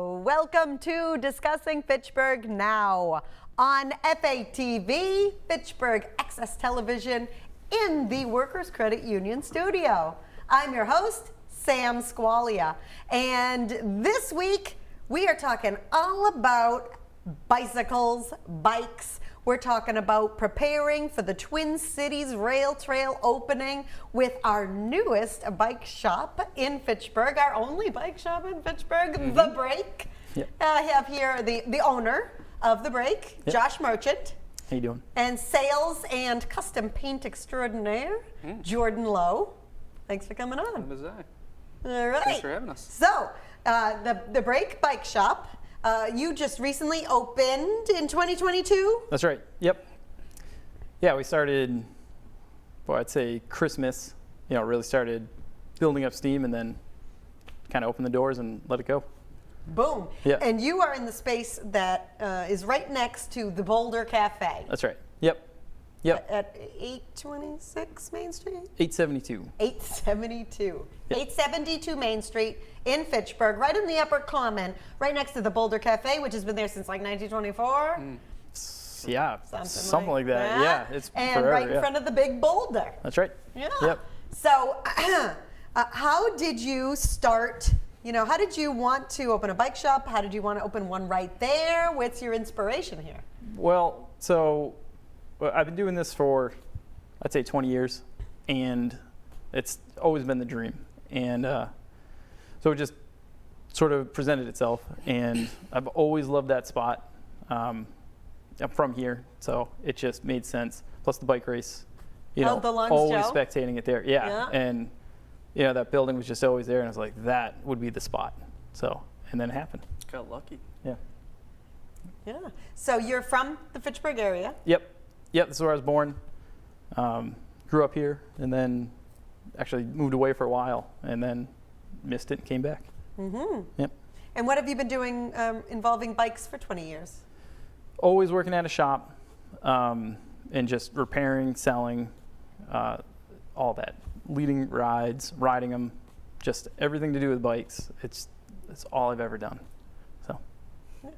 Welcome to Discussing Fitchburg Now on FATV, Fitchburg Access Television in the Workers Credit Union studio. I'm your host, Sam Squailia, and this week we are talking all about bicycles, bikes. We're talking about preparing for the Twin Cities Rail Trail opening with our newest bike shop in Fitchburg, our only bike shop in Fitchburg, The Break. Yep. I have here the owner of The Break, Yep. Josh Merchant. How you doing? And sales and custom paint extraordinaire, Jordan Lowe. Thanks for coming on. How was I? All right. Thanks for having us. So, the Break Bike Shop, you just recently opened in 2022? That's right. Yep. Yeah, we started, well, I'd say Christmas, really started building up steam and then kind of opened the doors and let it go. Boom. Yeah. And you are in the space that is right next to the Boulder Cafe. That's right. Yep. Yep. At 826 Main Street? 872. 872. Yep. 872 Main Street in Fitchburg, right in the upper common, right next to the Boulder Cafe, which has been there since like 1924. Yeah, something like that. Yeah, it's and forever, right in front of the big boulder. That's right. Yeah. Yep. So, how did you start? How did you want to open a bike shop? How did you want to open one right there? What's your inspiration here? Well, I've been doing this for, I'd say 20 years, and it's always been the dream. And so it just sort of presented itself, and I've always loved that spot. I'm from here, so it just made sense. Plus the bike race, the Lungs always Joe? spectating it there. Yeah. And that building was just always there, and I was like, that would be the spot. So, and then it happened. Got lucky. Yeah. Yeah. So you're from the Fitchburg area? Yep. This is where I was born. Grew up here, and then actually moved away for a while, and then missed it and came back. Mm-hmm. Yep. And what have you been doing involving bikes for 20 years? Always working at a shop, and just repairing, selling, all that. Leading rides, riding them, just everything to do with bikes. It's all I've ever done. So,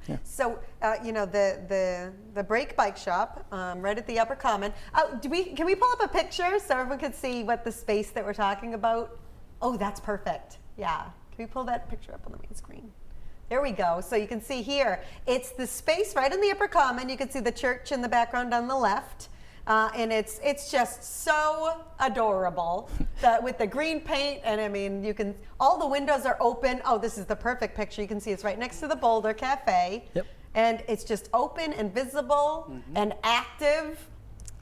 yeah. So, the Break Bike Shop, right at the Upper Common. Can we pull up a picture so everyone can see what the space that we're talking about? Oh, that's perfect. Yeah. Can we pull that picture up on the main screen? There we go. So you can see here, it's the space right in the Upper Common. You can see the church in the background on the left. And it's just so adorable with the green paint, and I mean, all the windows are open. Oh, this is the perfect picture. You can see it's right next to the Boulder Cafe. Yep. And it's just open and visible and active.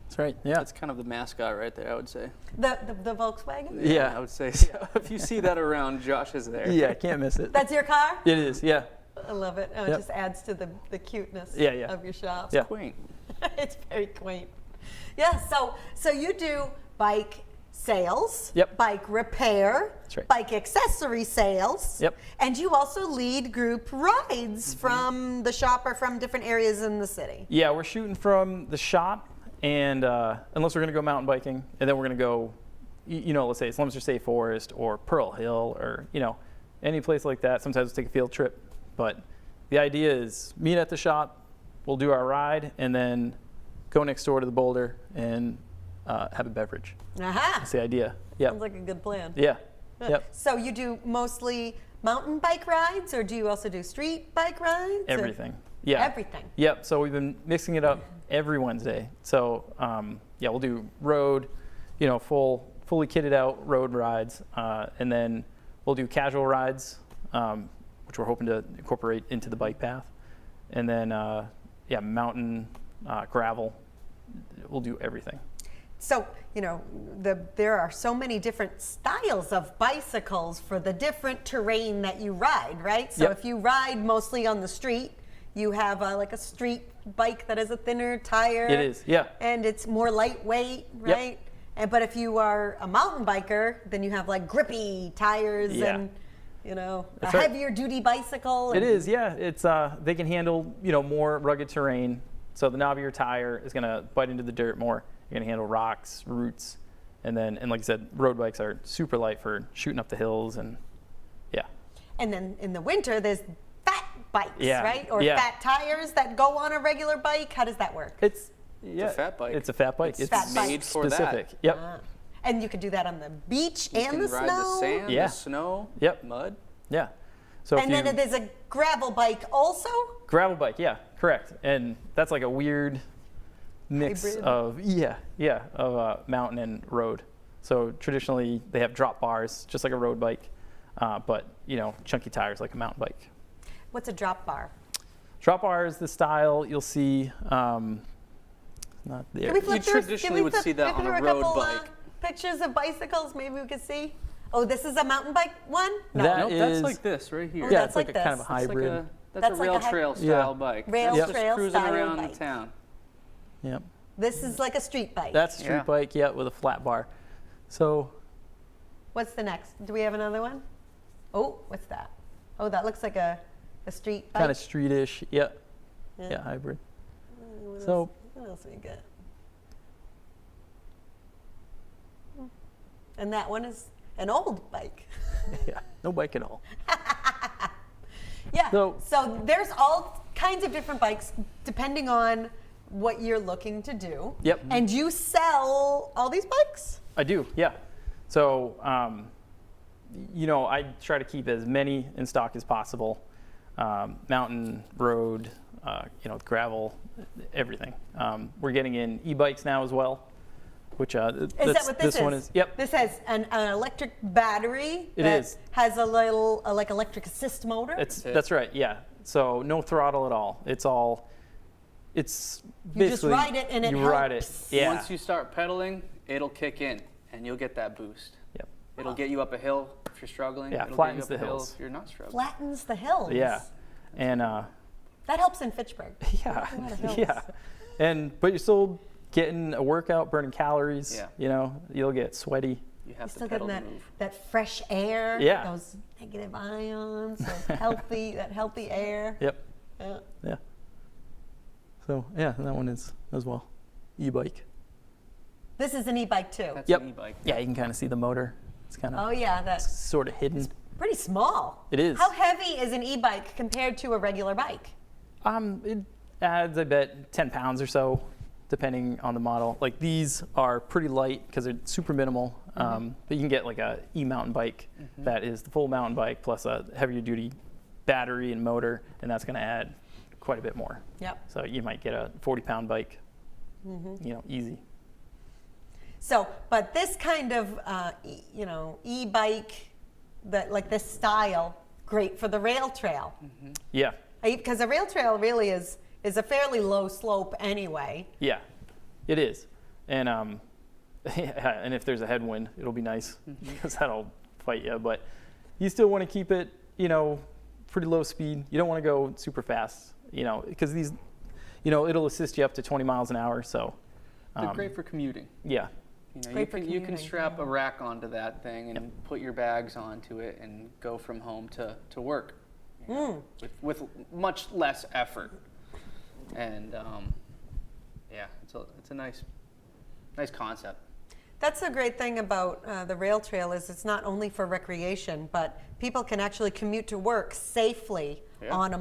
That's right. Yeah. That's kind of the mascot right there, I would say. The Volkswagen? Yeah. I would say so. If you see that around, Josh is there. Yeah, I can't miss it. That's your car? It is. Yeah. I love it. Oh, it Yep. just adds to the cuteness Yeah. of your shop. Yeah. Quaint. It's very quaint. Yeah, so you do bike sales, Yep. bike repair, That's right. bike accessory sales, Yep. and you also lead group rides from the shop or from different areas in the city. Yeah, we're shooting from the shop, and unless we're going to go mountain biking, and then we're going to go, let's say it's Leominster State Forest or Pearl Hill or, any place like that. Sometimes we'll take a field trip. But the idea is meet at the shop, we'll do our ride, and then go next door to the Boulder and have a beverage. Aha! That's the idea. Yeah. Sounds like a good plan. Yeah. Good. Yep. So you do mostly mountain bike rides, or do you also do street bike rides? or- Everything. Yeah. Everything. Yep. So we've been mixing it up every Wednesday. So we'll do road, fully kitted out road rides, and then we'll do casual rides, which we're hoping to incorporate into the bike path, and then mountain, gravel. We'll do everything. So, there are so many different styles of bicycles for the different terrain that you ride, right? So Yep. if you ride mostly on the street, you have like a street bike that has a thinner tire. It is, yeah. And it's more lightweight, right? But if you are a mountain biker, then you have like grippy tires Yeah. and, a That's right. heavier duty bicycle. It is, yeah. It's they can handle more rugged terrain. So the knob of your tire is going to bite into the dirt more. You're going to handle rocks, roots, and like I said, road bikes are super light for shooting up the hills and yeah. And then in the winter, there's fat bikes, Yeah. right? Or Yeah. fat tires that go on a regular bike. How does that work? It's a fat bike. It's a fat bike. It's fat bike. made for specific. that. Yep. And you can do that on the beach You and can the ride snow. the sand, Yeah. the snow, Yep. mud. Yeah. So And then there's a gravel bike also. gravel bike, yeah, correct. And that's like a weird mix Hybrid. of mountain and road. So traditionally they have drop bars, just like a road bike, but chunky tires like a mountain bike. What's a drop bar? Drop bar is the style you'll see. Not there. Can we flip You through? traditionally can we would flip, see that flip on a through road couple, bike. Pictures of bicycles, maybe we could see. Oh, this is a mountain bike one? No. That Nope, is- that's like this right here. Oh, Yeah, that's it's like like a kind of a this. That's hybrid. That's That's a rail like a trail Yeah. style bike. Rail That's trail just cruising style around bike. the town. Yep. This is like a street bike. That's a street Yeah. bike, yeah, with a flat bar. So What's the next? Do we have another one? Oh, what's that? Oh, that looks like a street bike. kind of streetish, yeah, Yeah. yeah, hybrid. What So else, what else we got? And that one is an old bike. yeah, no bike at all. Yeah. So- So there's all kinds of different bikes depending on what you're looking to do. Yep. And you sell all these bikes? I do, yeah. So, I try to keep as many in stock as possible. Mountain, road, gravel, everything. We're getting in e-bikes now as well, which Is that what this is? one is. Yep. This has an electric battery. It that is. Has a little like electric assist motor. That's right. Yeah. So no throttle at all. It's You just basically ride it and it you ride it. helps. Yeah. Once you start pedaling, it'll kick in and you'll get that boost. Yep. It'll get you up a hill if you're struggling. Yeah, It'll flattens get you up the a hill hills. if you're not struggling. Flattens the hills. Yeah. And That helps in Fitchburg. yeah, A lot of hills. yeah. But you're still getting a workout, burning calories. Yeah. You'll get sweaty. You You're have still to pedal getting to move. that fresh air. Yeah. Those negative ions. Those healthy air. Yep. Yeah. Yeah. So yeah, that one is as well. E-bike. This is an e-bike too. That's Yep. an e-bike. Yeah, you can kind of see the motor. It's kind of Oh yeah, that's sort of hidden. pretty small. It is. How heavy is an e-bike compared to a regular bike? It adds, I bet, 10 pounds or so, depending on the model. Like these are pretty light because they're super minimal. But you can get like a e-mountain bike that is the full mountain bike plus a heavier duty battery and motor, and that's going to add quite a bit more. Yep. So you might get a 40-pound bike, easy. So, but this kind of, e-bike, that like this style, great for the rail trail. Yeah, Because a rail trail really is a fairly low slope anyway. yeah, it is. And and if there's a headwind, it'll be nice because that'll fight you. But you still want to keep it, pretty low speed. You don't want to go super fast, because these, it'll assist you up to 20 miles an hour. So They're great for commuting. yeah, Great for you can commuting, strap yeah. a rack onto that thing and put your bags onto it and go from home to work with much less effort. And it's a nice concept. That's the great thing about the rail trail is it's not only for recreation, but people can actually commute to work safely Yeah. on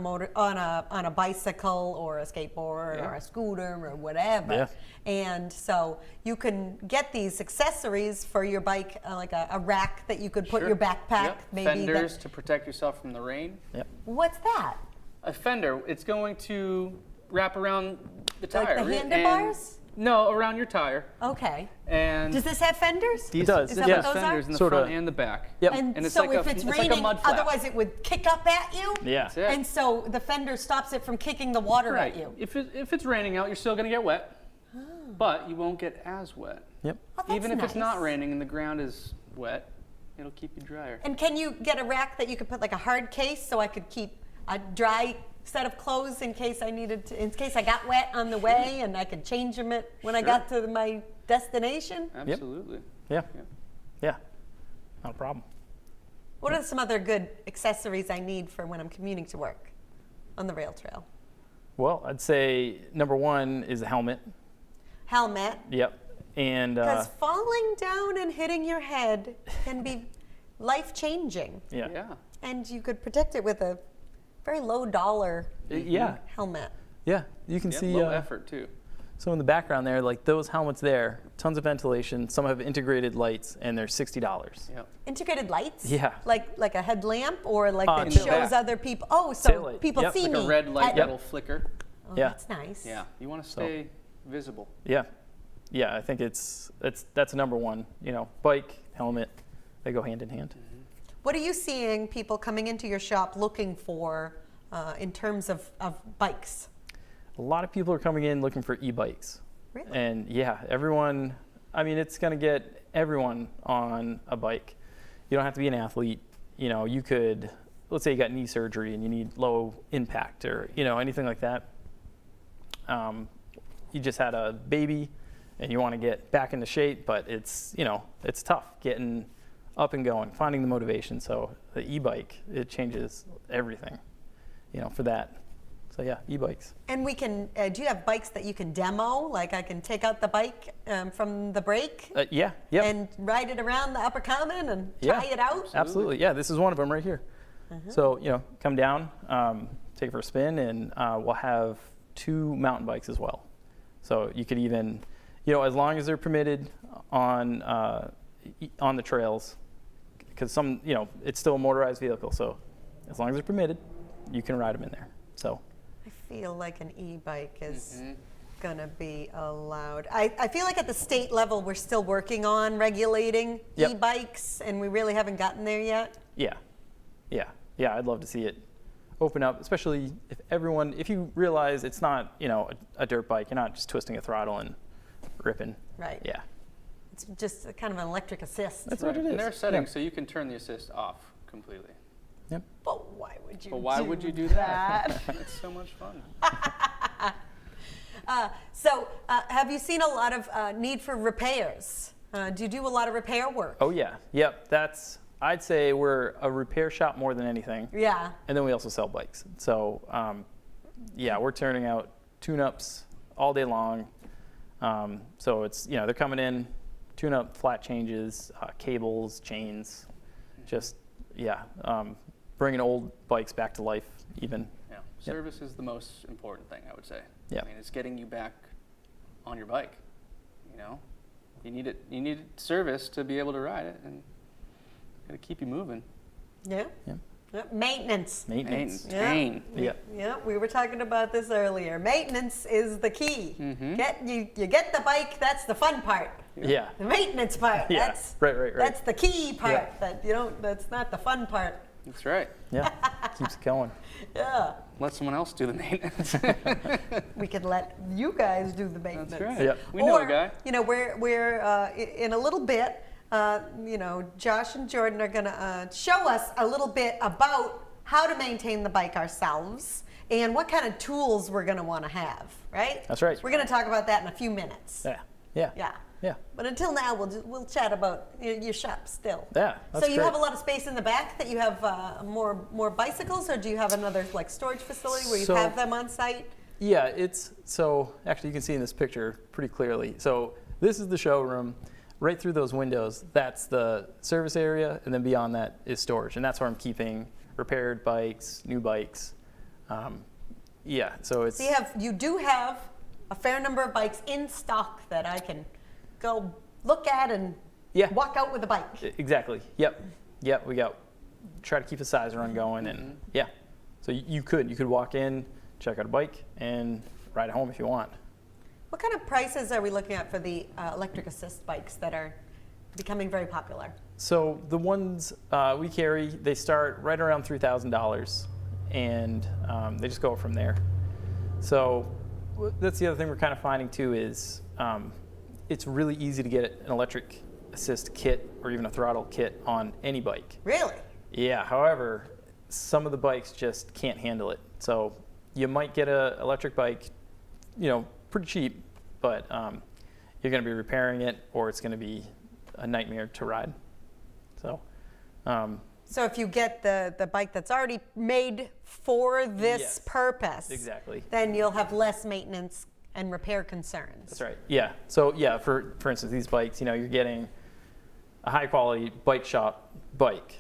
a bicycle or a skateboard Yeah. or a scooter or whatever. Yeah. And so you can get these accessories for your bike, like a rack that you could put Sure. your backpack. Yep. Maybe Fenders to protect yourself from the rain. yep. What's that? A fender, it's going to wrap around the Like tire. the and- handlebars? No, around your tire. Okay. And Does this have fenders? It does. Is that yeah. what those are? fenders in the Sorta. front and the back. Yep. And, And it's so like if a- it's it's like a raining, mud flap. otherwise it would kick up at you? Yeah. That's it. And so the fender stops it from kicking the water Right. at you. If it's raining out, you're still going to get wet, but you won't get as wet. Yep. Oh, that's Even if it's not nice. raining and the ground is wet, it'll keep you drier. And can you get a rack that you could put like a hard case so I could keep a dry set of clothes in case I needed to, in case I got wet on the way and I could change them when I Sure. got to my destination? Absolutely. Yeah. Yeah. Yeah. Not a problem. What are some other good accessories I need for when I'm commuting to work on the rail trail? Well, I'd say number one is a helmet. Helmet. Yep. And Because falling down and hitting your head can be life-changing. yeah. Yeah. And you could protect it with a very low dollar Yeah, helmet. yeah. You can Yeah, see low effort too. so in the background there, like those helmets there, tons of ventilation. Some have integrated lights, and they're $60. Yep. Integrated lights? Yeah. Like a headlamp, or like that in the shows back. other people. Oh, so Taillight. people Yep. see Like me. a red light at- that'll flicker. Oh, Yeah. that's nice. Yeah, you want to stay visible. Yeah, yeah. I think that's number one. Bike, helmet, they go hand in hand. What are you seeing people coming into your shop looking for in terms of bikes? A lot of people are coming in looking for e-bikes. Really? And yeah, everyone, I mean, it's going to get everyone on a bike. You don't have to be an athlete. You could, let's say you got knee surgery and you need low impact or, anything like that. You just had a baby and you want to get back into shape, but it's tough getting up and going, finding the motivation. So the e-bike, it changes everything, for that. So yeah, e-bikes. And we can, do you have bikes that you can demo? Like I can take out the bike from the brake Yeah, yep. and ride it around the upper common and Yeah. try it out? Absolutely. Yeah, this is one of them right here. So, come down, take it for a spin, and we'll have 2 mountain bikes as well. So you could even, as long as they're permitted on the trails, because some, it's still a motorized vehicle. So as long as they're permitted, you can ride them in there. So. I feel like an e-bike is going to be allowed. I feel like at the state level, we're still working on regulating Yep. e-bikes, and we really haven't gotten there yet. Yeah, I'd love to see it open up, especially if you realize it's not, a dirt bike, you're not just twisting a throttle and ripping. Right. Yeah. It's just a kind of an electric assist. That's what it is. And there are settings Yeah. so you can turn the assist off completely. Yep. But why would you But why do would you do that? that? It's so much fun. So have you seen a lot of need for repairs? Do you do a lot of repair work? Oh yeah. Yep. I'd say we're a repair shop more than anything. Yeah. And then we also sell bikes. So, yeah, we're turning out tune-ups all day long. So it's, they're coming in, tune-up, flat changes, cables, chains, just, bringing old bikes back to life even. Yeah. Service is the most important thing, I would say. Yeah. I mean, it's getting you back on your bike. You need it. You need service to be able to ride it, and got to keep you moving. Yeah. Yeah. Yep. Maintenance. Maintenance. Maintain. Yeah. Yeah, we were talking about this earlier. Maintenance is the key. You get the bike, that's the fun part. Yeah. The maintenance part, Yeah. that's Right. that's the key part. Yeah. That that's not the fun part. That's right. Yeah. Keeps it going. Yeah. Let someone else do the maintenance. We could let you guys do the maintenance. That's right. Yep. We know Or, a guy. we're in a little bit, Josh and Jordan are going to show us a little bit about how to maintain the bike ourselves and what kind of tools we're going to want to have, right? That's right. So we're going to talk about that in a few minutes. Yeah. Yeah. Yeah. Yeah. But until now, we'll chat about your shop still. Yeah. That's So you great. have a lot of space in the back that you have more bicycles, or do you have another like storage facility where you So- have them on site? Yeah, actually you can see in this picture pretty clearly. So this is the showroom. Right through those windows, that's the service area, and then beyond that is storage. And that's where I'm keeping repaired bikes, new bikes. So it's, So you do have a fair number of bikes in stock that I can go look at and Yeah. walk out with a bike. Exactly. Yep. We try to keep a size run going, and yeah. So you could walk in, check out a bike, and ride it home if you want. What kind of prices are we looking at for the electric assist bikes that are becoming very popular? So the ones we carry, they start right around $3,000, and they just go from there. So that's the other thing we're kind of finding too is it's really easy to get an electric assist kit or even a throttle kit on any bike. Really? Yeah. However, some of the bikes just can't handle it. So you might get an electric bike, pretty cheap, but you're going to be repairing it, or it's going to be a nightmare to ride. So. So if you get the bike that's already made for this Yes, purpose, exactly. then you'll have less maintenance and repair concerns. That's right. Yeah. So yeah, for instance, these bikes, you're getting a high quality bike shop bike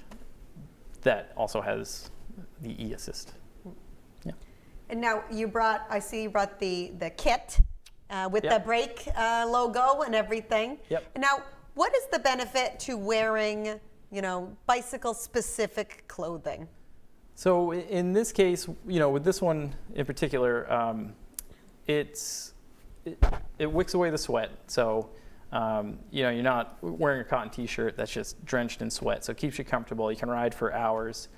that also has the e-assist. And now I see you brought the kit with the brake logo and everything. Yep. And now, what is the benefit to wearing, bicycle specific clothing? So in this case, with this one in particular, it wicks away the sweat. So, you're not wearing a cotton t-shirt that's just drenched in sweat. So it keeps you comfortable. You can ride for hours.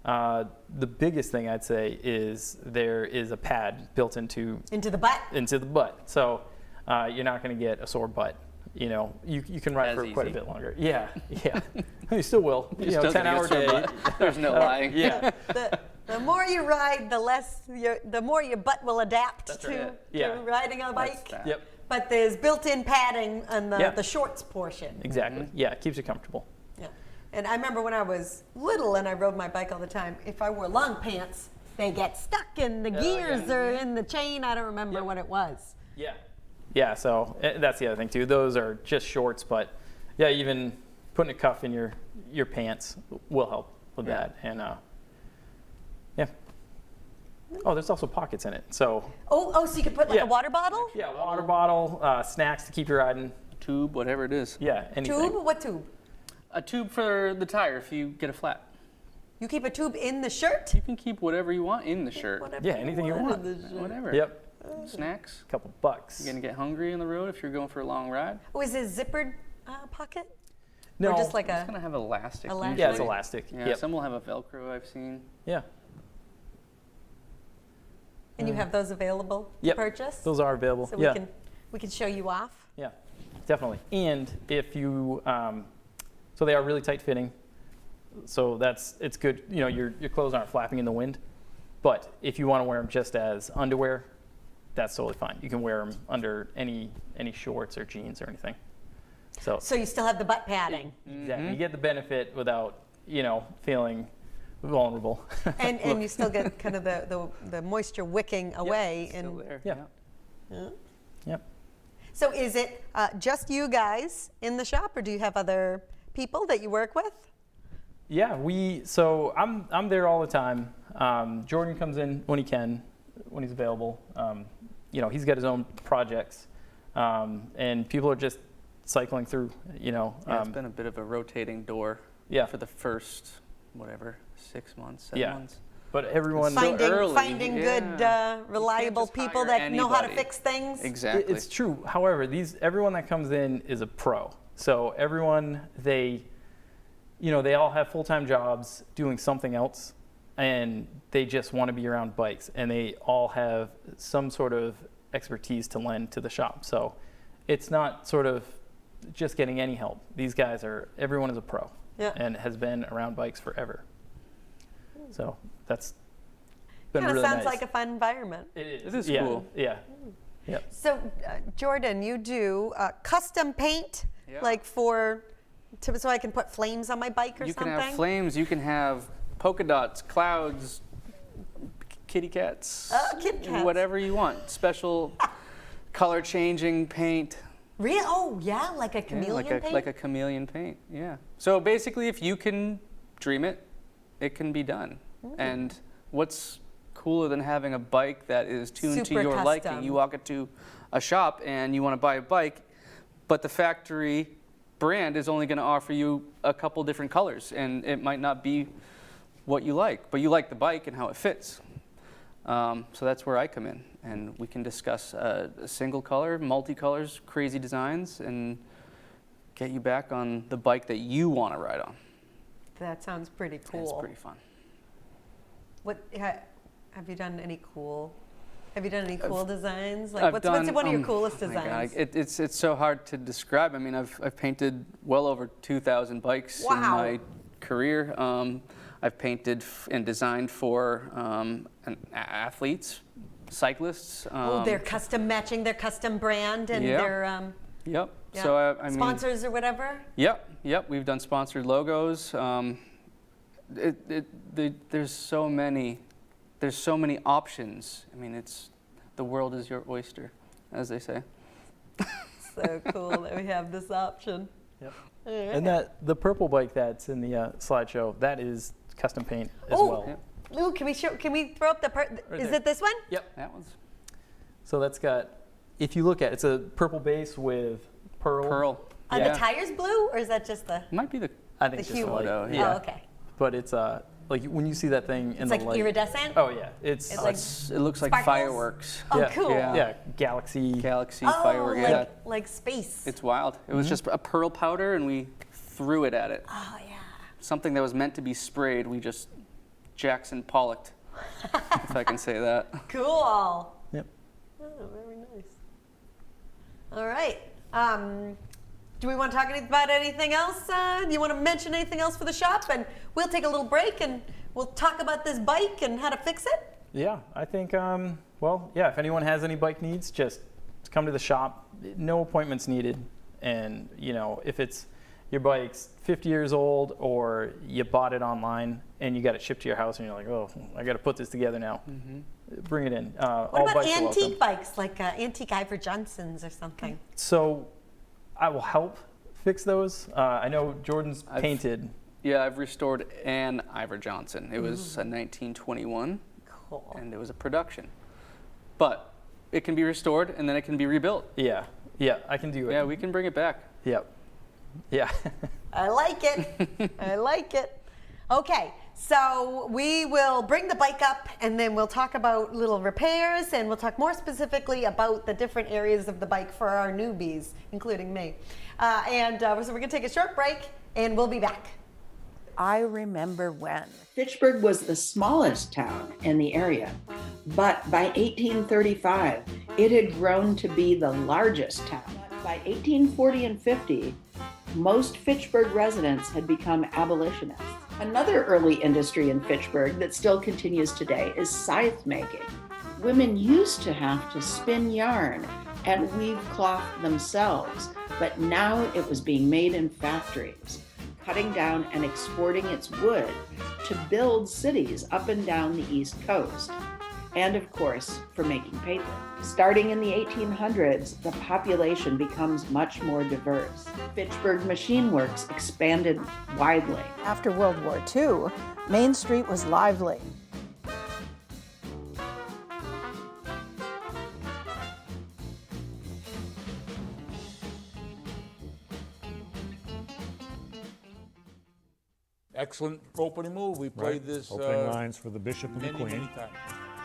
The biggest thing I'd say is there is a pad built into the butt. Into the butt. So you're not going to get a sore butt. You can ride for quite a bit longer. Yeah. You still will. 10-hour day. There's no lying. Yeah. The more you ride, the more your butt will adapt to riding a bike. Yep. But there's built-in padding on the shorts portion. Exactly. Yeah, it keeps you comfortable. Yeah. And I remember when I was little and I rode my bike all the time, if I wore long pants, they get stuck in the gears or in the chain. I don't remember what it was. Yeah. Yeah, so that's the other thing too. Those are just shorts, but even putting a cuff in your pants will help with that. And oh, there's also pockets in it. So so you could put like a water bottle? Yeah, water bottle, snacks to keep you riding. Tube, whatever it is. Yeah, anything. Tube? What tube? A tube for the tire if you get a flat. You keep a tube in the shirt? You can keep whatever you want in the shirt. Anything you want. Whatever. Yep. Snacks. A couple bucks. You're gonna get hungry on the road if you're going for a long ride. Oh, is it a zippered pocket? No. Or just like It's gonna have elastic. Elastic? Yeah, it's elastic. Yeah, some will have a Velcro I've seen. Yeah. And you have those available to purchase? Those are available. So we can show you off? Yeah, definitely. And if you, so they are really tight fitting. So it's good. Your clothes aren't flapping in the wind. But if you want to wear them just as underwear, that's totally fine. You can wear them under any shorts or jeans or anything. So you still have the butt padding. Exactly. You get the benefit without, feeling vulnerable. And you still get kind of the moisture wicking away. Still there. Yeah. Yep. So is it just you guys in the shop, or do you have other people that you work with? Yeah, so I'm there all the time. Jordan comes in when he can, when he's available. He's got his own projects, and people are just cycling through. It's been a bit of a rotating door. Yeah. For the first 6 months, 7 months. But everyone finding good, reliable people that know how to fix things. Exactly. It's true. However, everyone that comes in is a pro. So everyone they all have full-time jobs doing something else, and they just want to be around bikes, and they all have some sort of expertise to lend to the shop. So it's not sort of just getting any help. These guys everyone is a pro and has been around bikes forever. So that's been really nice. Kind of sounds like a fun environment. It is. It is cool. Yeah. Yep. So Jordan, you do custom paint, like so I can put flames on my bike or something? You can have flames, you can have polka dots, clouds, kitty cats, whatever you want. Special color changing paint. Really? Oh, yeah, like a chameleon paint? Like a chameleon paint, yeah. So basically, if you can dream it, it can be done. And what's cooler than having a bike that is tuned to your liking? You walk into a shop and you want to buy a bike, but the factory brand is only going to offer you a couple different colors, and it might not be what you like, but you like the bike and how it fits. So that's where I come in, and we can discuss a single color, multicolors, crazy designs, and get you back on the bike that you want to ride on. That sounds pretty cool. It's pretty fun. Have you done any cool designs? Like what's one of your coolest designs? It's so hard to describe. I mean, I've painted well over 2,000 bikes in my career. I've painted and designed for athletes, cyclists. They're custom matching their custom brand and their Yep. Yeah. So I mean, sponsors or whatever. Yep. We've done sponsored logos. There's so many options. I mean, the world is your oyster, as they say. So cool that we have this option. Yep. And the purple bike that's in the slideshow, that is custom paint as well. Yep. Ooh, can we throw up the is there. it this one? Yep. That one's So that's got, if you look at it, it's a purple base with pearl. pearl. Are the tires blue, or is that just the? Might be the I think The just hue. the light. photo, Yeah. Oh, okay. But it's like when you see that thing in It's the like light. iridescent. Oh yeah, it's It's like it looks like sparkles? fireworks. Oh, yeah, cool. Yeah. galaxy. Galaxy Oh, firework. like space. It's wild. It was just a pearl powder, and we threw it at it. Oh yeah. Something that was meant to be sprayed, we just Jackson Pollocked, if I can say that. Cool. Yep. Oh, very nice. All right. Do we want to talk about anything else? Do you want to mention anything else for the shop? And we'll take a little break and we'll talk about this bike and how to fix it. Yeah, I think. Well, yeah. If anyone has any bike needs, just come to the shop. No appointments needed. And if it's your bike's 50 years old or you bought it online and you got it shipped to your house and you're like, oh, I got to put this together now. Bring it in. What about antique bikes, like antique Ivor Johnsons or something? So I will help fix those. I know Jordan's painted. Yeah, I've restored an Ivor Johnson. It was a 1921, Cool. and it was a production. But it can be restored, and then it can be rebuilt. Yeah, I can do it. Yeah, we can bring it back. Yep. Yeah. I like it. I like it. Okay, so we will bring the bike up and then we'll talk about little repairs and we'll talk more specifically about the different areas of the bike for our newbies, including me. So we're going to take a short break and we'll be back. I remember when. Fitchburg was the smallest town in the area, but by 1835, it had grown to be the largest town. By 1840 and 50, most Fitchburg residents had become abolitionists. Another early industry in Fitchburg that still continues today is scythe making. Women used to have to spin yarn and weave cloth themselves, but now it was being made in factories, cutting down and exporting its wood to build cities up and down the East Coast, and of course, for making paper. Starting in the 1800s, the population becomes much more diverse. Fitchburg Machine Works expanded widely. After World War II, Main Street was lively. Excellent opening move. We played this opening lines for the Bishop and the many, Queen. many times.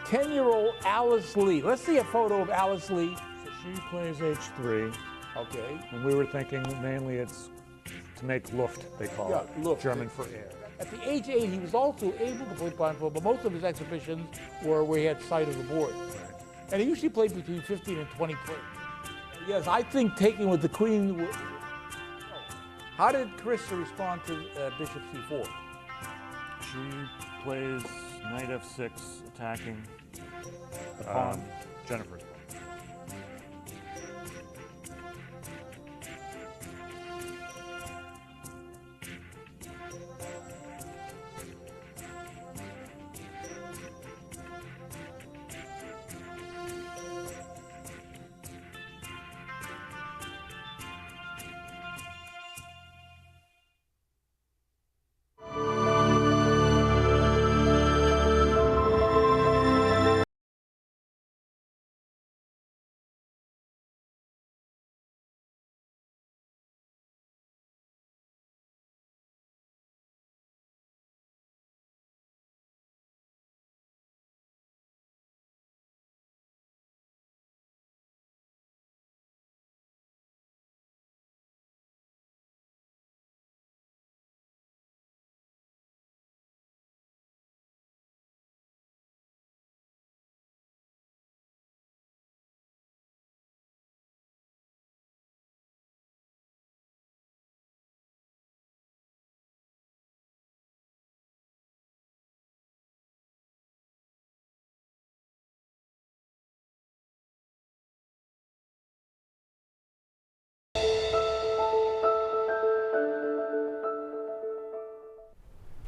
10-year-old Alice Lee. Let's see a photo of Alice Lee. So she plays age 3, Okay. and we were thinking that mainly it's to make Luft, they call Yeah, it, Luft. German for air. At the age 8, he was also able to play blindfold, but most of his exhibitions were where he had sight of the board. And he usually played between 15 and 20 players. Yes, I think taking with the Queen. How did Carissa respond to Bishop C4? She plays knight f6, attacking the pawn, Jennifer's pawn.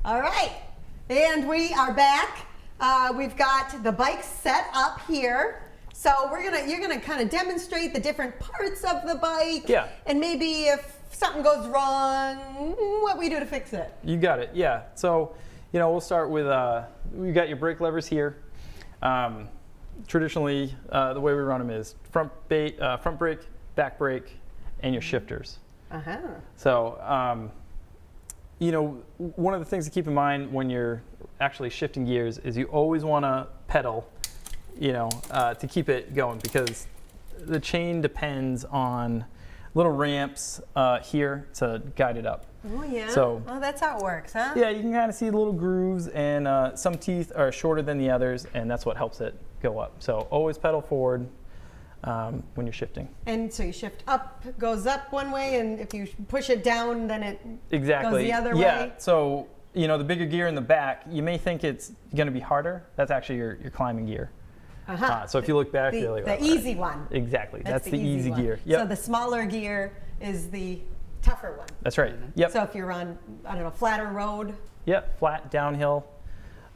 All right, and we are back. We've got the bike set up here. So you're gonna kind of demonstrate the different parts of the bike. Yeah. And maybe if something goes wrong, what we do to fix it. You got it. Yeah. So We'll start with, we've got your brake levers here. Traditionally, the way we run them is front brake, back brake, and your shifters. Uh-huh. So, one of the things to keep in mind when you're actually shifting gears is you always want to pedal, to keep it going, because the chain depends on little ramps here to guide it up. Oh, yeah. So, that's how it works, huh? Yeah, you can kind of see the little grooves, and some teeth are shorter than the others, and that's what helps it go up. So always pedal forward when you're shifting. And so you shift up, goes up one way, and if you push it down, then it goes the other way? Yeah, so the bigger gear in the back, you may think it's going to be harder. That's actually your climbing gear. Uh-huh. So if you look back, you're like, the easy one. Exactly, that's the easy one. gear. Yep. So the smaller gear is the tougher one. That's right. Yep. So if you're on, flatter road. Yep, flat, downhill,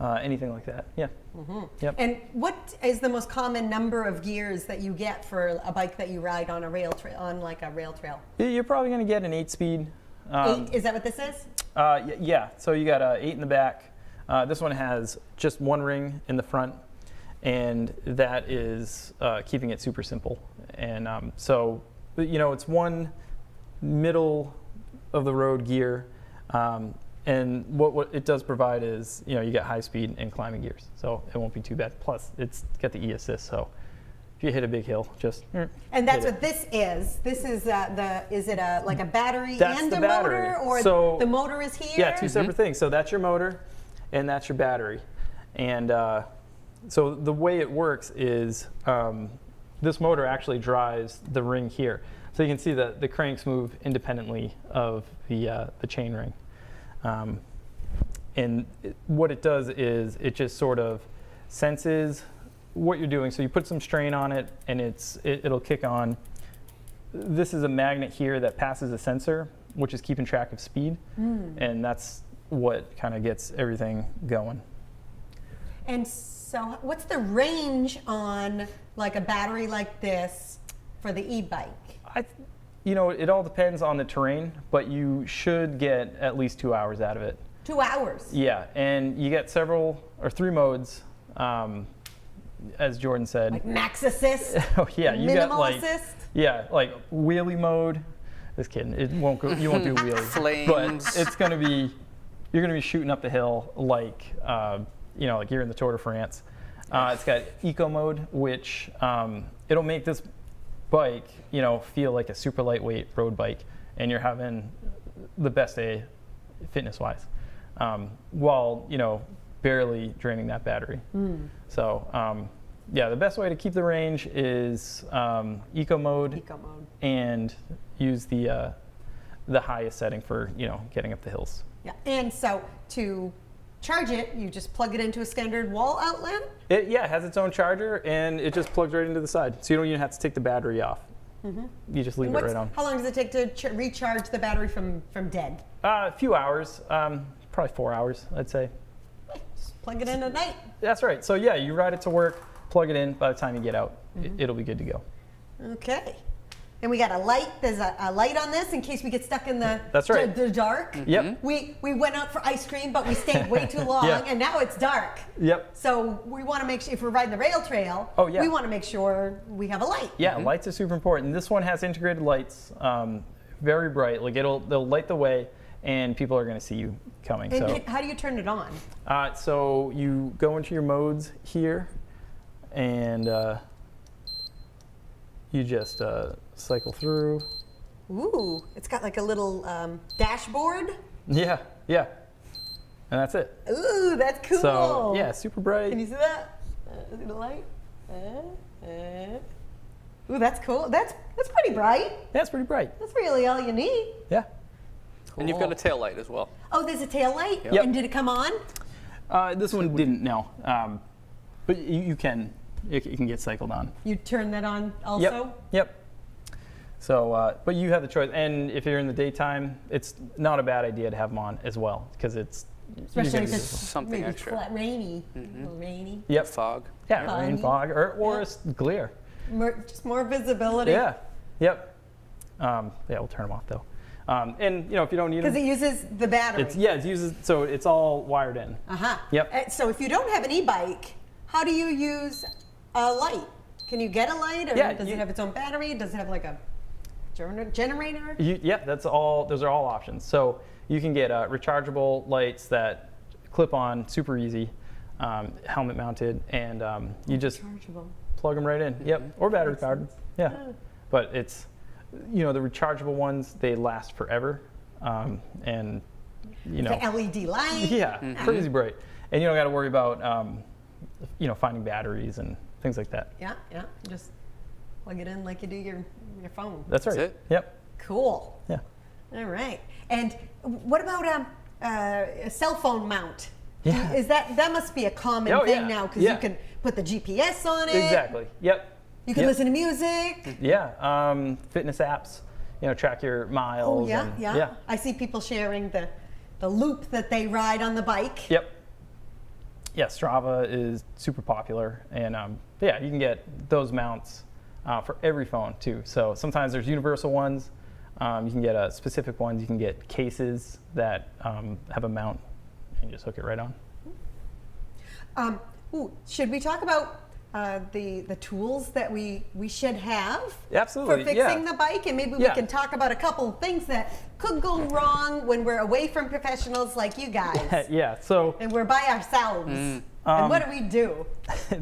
anything like that. Yeah. Mm-hmm. Yep. And what is the most common number of gears that you get for a bike that you ride on a rail trail, like a rail trail? You're probably going to get an 8-speed. 8? Is that what this is? Yeah. So you got a 8 in the back. This one has just one ring in the front, and that is keeping it super simple. And so, it's one middle of the road gear. And what it does provide is, you get high speed and climbing gears, so it won't be too bad. Plus, it's got the e-assist, so if you hit a big hill, just and that's what this is. This is is it like a battery that's and the a battery. motor, or so, the motor is here? Yeah, two separate things. So that's your motor, and that's your battery. And so the way it works is this motor actually drives the ring here. So you can see that the cranks move independently of the chain ring. And what it does is it just sort of senses what you're doing. So you put some strain on it, and it'll kick on. This is a magnet here that passes a sensor, which is keeping track of speed, and that's what kind of gets everything going. And so what's the range on like a battery like this for the e-bike? It all depends on the terrain, but you should get at least 2 hours out of it. 2 hours? Yeah, and you get 3 modes, as Jordan said. Like max assist? Oh yeah, you minimal got assist? Yeah, like wheelie mode. Just kidding, you won't do wheelies. Flames. But it's gonna be, you're gonna be shooting up the hill like like you're in the Tour de France. It's got eco mode, which it'll make this bike, feel like a super lightweight road bike, and you're having the best day fitness-wise, while barely draining that battery. So the best way to keep the range is eco mode, and use the highest setting for getting up the hills. Yeah, and so to charge it, you just plug it into a standard wall outlet? It has its own charger, and it just plugs right into the side. So you don't even have to take the battery off. You just leave it right on. How long does it take to recharge the battery from dead? A few hours, probably 4 hours, I'd say. Just plug it in at night. That's right. So yeah, you ride it to work, plug it in. By the time you get out, it'll be good to go. Okay. And we got a light. There's a light on this in case we get stuck in the That's right. the dark. Yep. We went out for ice cream, but we stayed way too long, Yeah. and now it's dark. Yep. So we want to make sure, if we're riding the rail trail, Oh, yeah. we want to make sure we have a light. Yeah, lights are super important. This one has integrated lights, very bright. Like they'll light the way, and people are going to see you coming. And So how do you turn it on? so you go into your modes here, and you just cycle through. Ooh, it's got like a little dashboard. Yeah, and that's it. Ooh, that's cool. So yeah, super bright. Can you see that? See the light? Ooh, that's cool. That's pretty bright. Yeah, it's pretty bright. That's really all you need. Yeah. And you've got a tail light as well. Oh, there's a tail light? Yep. And did it come on? This one didn't, no. But you can. It can get cycled on. You turn that on also? Yep. So, but you have the choice. And if you're in the daytime, it's not a bad idea to have them on as well, because it's Especially if it's something maybe extra. rainy. A little rainy. Yep. Fog. Yeah, rain, fog, or a glare. Just more visibility. Yeah. Yep. Yeah, we'll turn them off though. And if you don't need Because them, it uses the battery. so it's all wired in. Yep. So if you don't have an e-bike, how do you use a light? Can you get a light, or does it have its own battery? Does it have like a generator? Those are all options. So you can get rechargeable lights that clip on, super easy, helmet mounted, and you just plug them right in. Yep, or battery powered. Yeah, but it's the rechargeable ones, they last forever, and the LED light. Yeah, crazy bright, and you don't got to worry about finding batteries and things like that. Yeah. Just plug it in like you do your phone. That's right. That's it. Yep. Cool. Yeah. All right. And what about a cell phone mount? Yeah. That must be a common thing now, because you can put the GPS on it. Exactly. Yep. You can listen to music. Yeah. Fitness apps. Track your miles. Oh yeah. I see people sharing the loop that they ride on the bike. Yep. Yeah, Strava is super popular, and you can get those mounts for every phone too. So sometimes there's universal ones. You can get specific ones. You can get cases that have a mount, and you just hook it right on. Should we talk about the tools that we should have Absolutely, for fixing the bike? And maybe we can talk about a couple of things that could go wrong when we're away from professionals like you guys. So and we're by ourselves. And what do we do?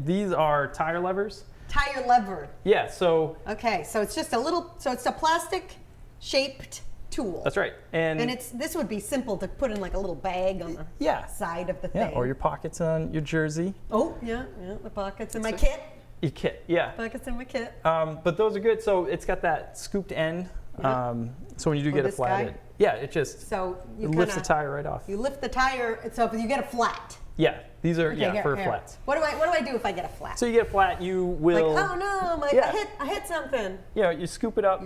These are tire levers. Tire lever. Yeah, so Okay, so it's just it's a plastic shaped tool. that's right. And this would be simple to put in like a little bag on the side of the thing. or your pockets on your jersey. Oh, yeah, the pockets in my kit. Your kit, yeah. Pockets in my kit. But those are good. So it's got that scooped end. So when you do get a this flat, guy? it just So you lifts the kinda- tire right off. You lift the tire, so if you get a flat. Yeah, these are Okay, for here. flats. What do I do if I get a flat? So you get a flat, you will like, oh no, I hit something. you scoop it up,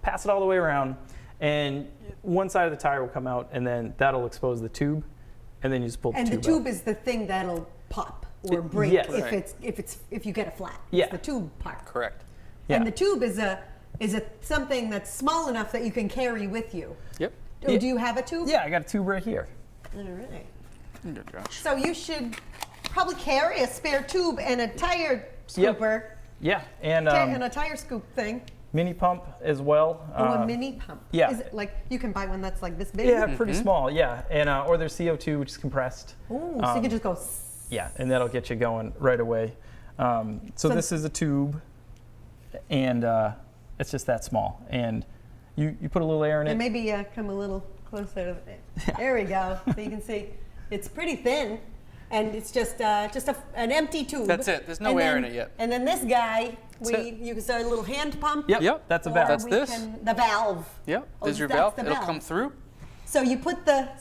pass it all the way around, and one side of the tire will come out, and then that'll expose the tube, and then you just pull the tube And the tube out. is the thing that'll pop or break yes. if you get a flat. Yeah. It's the tube part. Correct. Yeah. And the tube is something that's small enough that you can carry with you. Yep. Oh, do you have a tube? Yeah, I got a tube right here. All right. Good, Josh. So you should probably carry a spare tube and a tire scooper Yeah, and and a tire scoop thing. mini pump as well. A mini pump. yeah. Is it like you can buy one that's like this big? Yeah, pretty small. Yeah, and or there's CO2, which is compressed. Ooh, so you can just go. Yeah, and that'll get you going right away. So this is a tube, and it's just that small. And you put a little air in it. And maybe come a little closer. There we go. So you can see it's pretty thin, and it's just an empty tube. That's it. There's no air in it yet. And then this guy, That's you can start a little hand pump. Yep, that's a or valve. That's we this? the valve. Yep. Oh, There's your that's valve. the It'll valve. come through. So you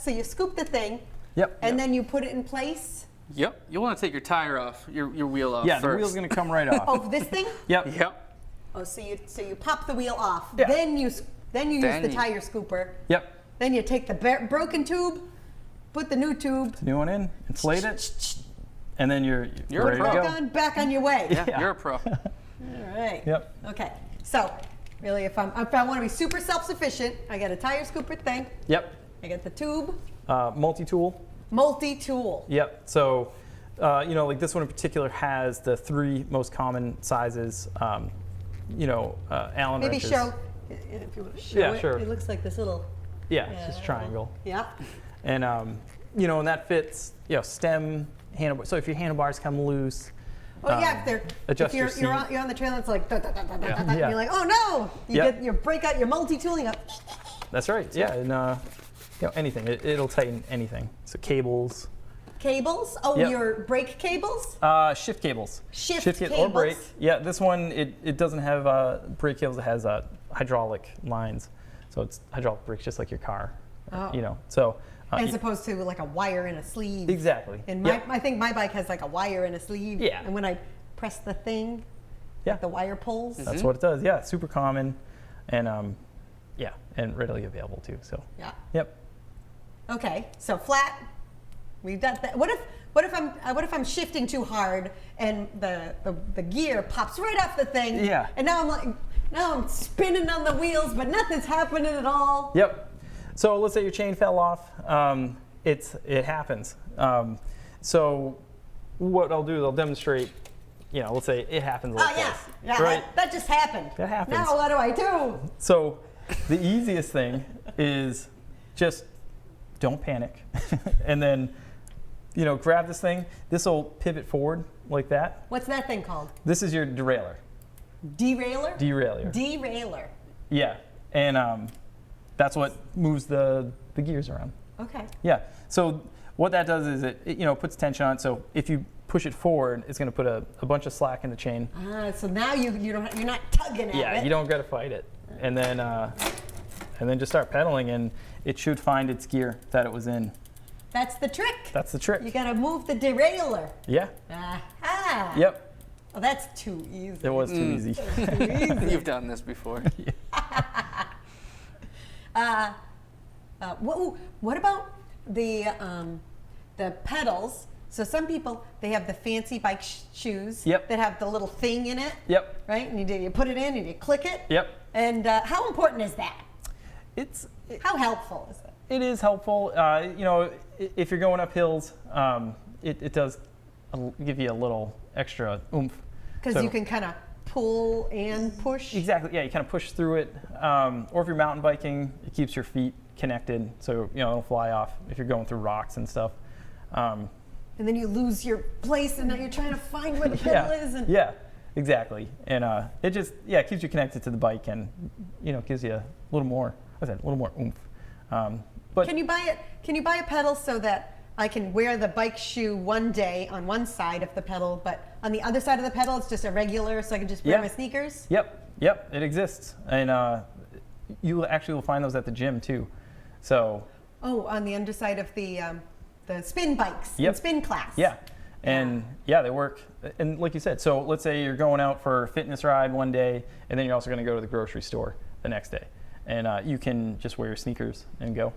you scoop the thing, Yep. and then you put it in place. Yep. You want to take your tire off, your wheel off Yeah, first. the wheel's gonna come right off. Oh, this thing. Yep. Yep. Oh, so you pop the wheel off. Yeah. Then you use the you- tire scooper. Yep. Then you take the broken tube, put the new tube. New one in, inflate it, and then you're You're ready a to pro. go. Back on your way. Yeah, you're a pro. All right. Yep. Okay. So, really, if I want to be super self-sufficient, I got a tire scooper thing. Yep. I got the tube, Multi-tool. multi-tool. Yep. So, like this one in particular has the 3 most common sizes. Allen Maybe wrenches. show if you want to show Yeah, it. sure. It looks like this little. Yeah, it's just triangle. Yeah. And and that fits, stem, handlebar. So if your handlebars come loose, Well, yeah, if adjust you're your on, seat. you're on the trail, it's like, and Yeah. you're like, oh no! You break out your multi-tool, and you go, That's right. Yeah, and anything. It'll tighten anything. So cables, cables. Oh, Yep. your brake cables. shift cables. Shift or brake. cables. Yeah, this one it doesn't have brake cables. It has hydraulic lines. So it's hydraulic brakes, just like your car. Oh. So. As opposed to like a wire in a sleeve. Exactly. And Yep. I think my bike has like a wire in a sleeve. Yeah. And when I press the thing, Yeah. the wire pulls. That's what it does. Yeah, super common, and and readily available too. So. Yeah. Yep. Okay. So flat. We've got that. What if I'm shifting too hard and the gear pops right off the thing? Yeah. And now I'm like, Now I'm spinning on the wheels, but nothing's happening at all. Yep. So let's say your chain fell off. It happens. So what I'll do is I'll demonstrate. Let's say it happens like yeah. this. Yeah, Right? that just happened. That happens. Now what do I do? So the easiest thing is just don't panic, and then grab this thing. This will pivot forward like that. What's that thing called? This is your derailleur. Derailleur? Derailleur. Derailleur. Yeah, and that's what moves the gears around. Okay. Yeah. So what that does is it puts tension on it. So if you push it forward, it's going to put a bunch of slack in the chain. So now you're not tugging at it. Yeah, you don't got to fight it, and then just start pedaling, and it should find its gear that it was in. That's the trick. That's the trick. You got to move the derailleur. Yeah. Aha. Yep. Oh, that's too easy. It was too easy. You've done this before. What about the pedals? So some people, they have the fancy bike shoes Yep. that have the little thing in it. Yep. Right? And you put it in and you click it. Yep. And how important is that? How helpful is it? It is helpful. If you're going up hills, it does give you a little extra oomph. Because you can kind of pull and push. Exactly. Yeah, you kind of push through it. Or if you're mountain biking, it keeps your feet connected, so it'll fly off if you're going through rocks and stuff. And then you lose your place, and now you're trying to find where the pedal is. And Yeah, exactly. And it just keeps you connected to the bike, and gives you a little more. A little more oomph. But Can you buy a pedal so that I can wear the bike shoe one day on one side of the pedal, but on the other side of the pedal it's just a regular, so I can just wear my sneakers? Yep, it exists, and you actually will find those at the gym too. So. Oh, on the underside of the spin bikes, Yep. and spin class. Yeah, and they work. And like you said, so let's say you're going out for a fitness ride one day, and then you're also going to go to the grocery store the next day, and you can just wear your sneakers and go.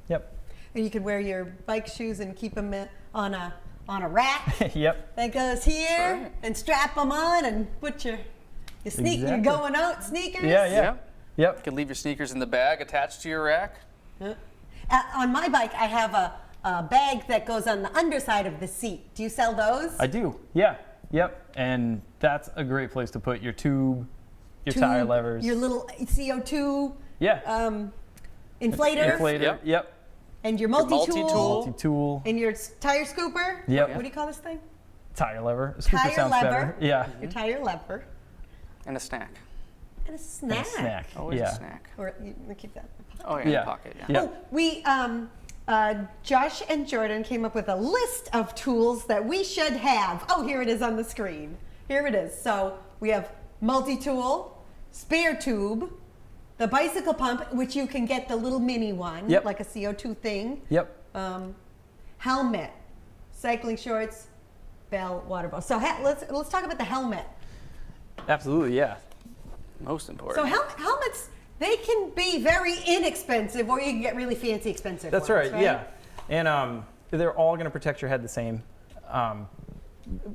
Yep. And you could wear your bike shoes and keep them on a rack. Yep. That goes here, Right. and strap them on and put your Exactly. your going out sneakers. Yeah. You Yep. can leave your sneakers in the bag attached to your rack. On my bike, I have a bag that goes on the underside of the seat. Do you sell those? I do. Yeah. Yep. And that's a great place to put your tube, your tire levers, your little CO2 inflator. Yep. Yep. and your multi-tool. multi-tool, Multi-tool. and your tire scooper. Yep. What do you call this thing? Tire lever. Scooper Tire sounds lever. better. Yeah. Your tire lever And a snack. and a snack. And a snack. Always yeah. a snack. Or you keep that. Oh, yeah, in Yeah. the pocket. Yeah. Yeah. Oh, we Josh and Jordan came up with a list of tools that we should have. Oh, here it is on the screen. Here it is. So we have multi-tool, spare tube, the bicycle pump, which you can get the little mini one, Yep. like a CO2 thing. Yep. Helmet, cycling shorts, bell, water bottle. So let's talk about the helmet. Absolutely. Yeah. Most important. So helmets, they can be very inexpensive, or you can get really fancy expensive That's ones, right. Yeah. And they're all going to protect your head the same.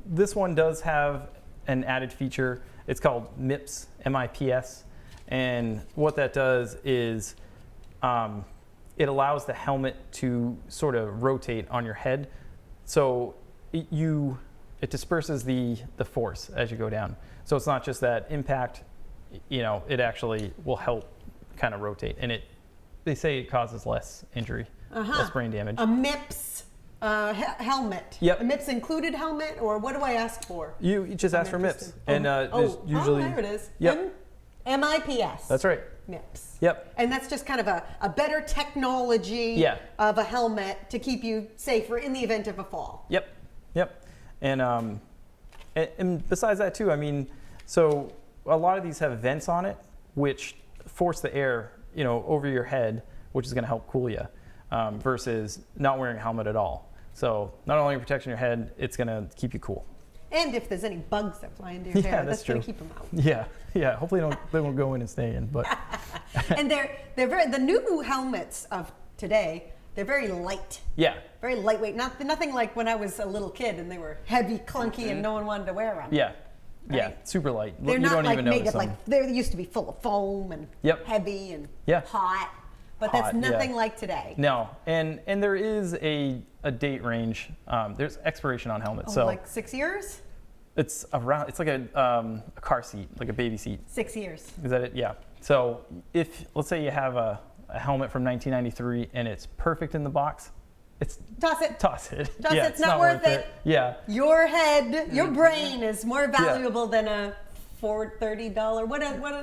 This one does have an added feature. It's called MIPS, M-I-P-S. And what that does is it allows the helmet to sort of rotate on your head. So it disperses the force as you go down. So it's not just that impact, it actually will help kind of rotate. And they say it causes less injury, less brain damage. A MIPS helmet. Yep. A MIPS included helmet, or what do I ask for? You just ask for MIPS. interested. And there's usually. there it is. Yep. MIPS. That's right. MIPS. Yep. And that's just kind of a better technology of a helmet to keep you safer in the event of a fall. Yep. And besides that too, I mean, so a lot of these have vents on it, which force the air, over your head, which is going to help cool you, versus not wearing a helmet at all. So not only protecting your head, it's going to keep you cool. And if there's any bugs that fly into your hair, that's going to keep them out. Yeah. Hopefully they won't go in and stay in, but. And the new helmets of today, they're very light. Yeah. Very lightweight. Nothing like when I was a little kid and they were heavy, clunky, and no one wanted to wear them. Yeah. right? Yeah, super light. They're you not don't like even made notice of them. like, they used to be full of foam and Yep. heavy and Yeah. hot, but Hot, that's yeah. nothing like today. No, and there is a date range. There's expiration on helmets, Oh, so like 6 years? it's around. It's like a car seat, like a baby seat. 6 years. Is that it? Yeah. So if let's say you have a helmet from 1993 and it's perfect in the box, it's Toss it. toss it. Toss yeah, it, it's not worth it. Yeah. Your head, your brain is more valuable than a $30. What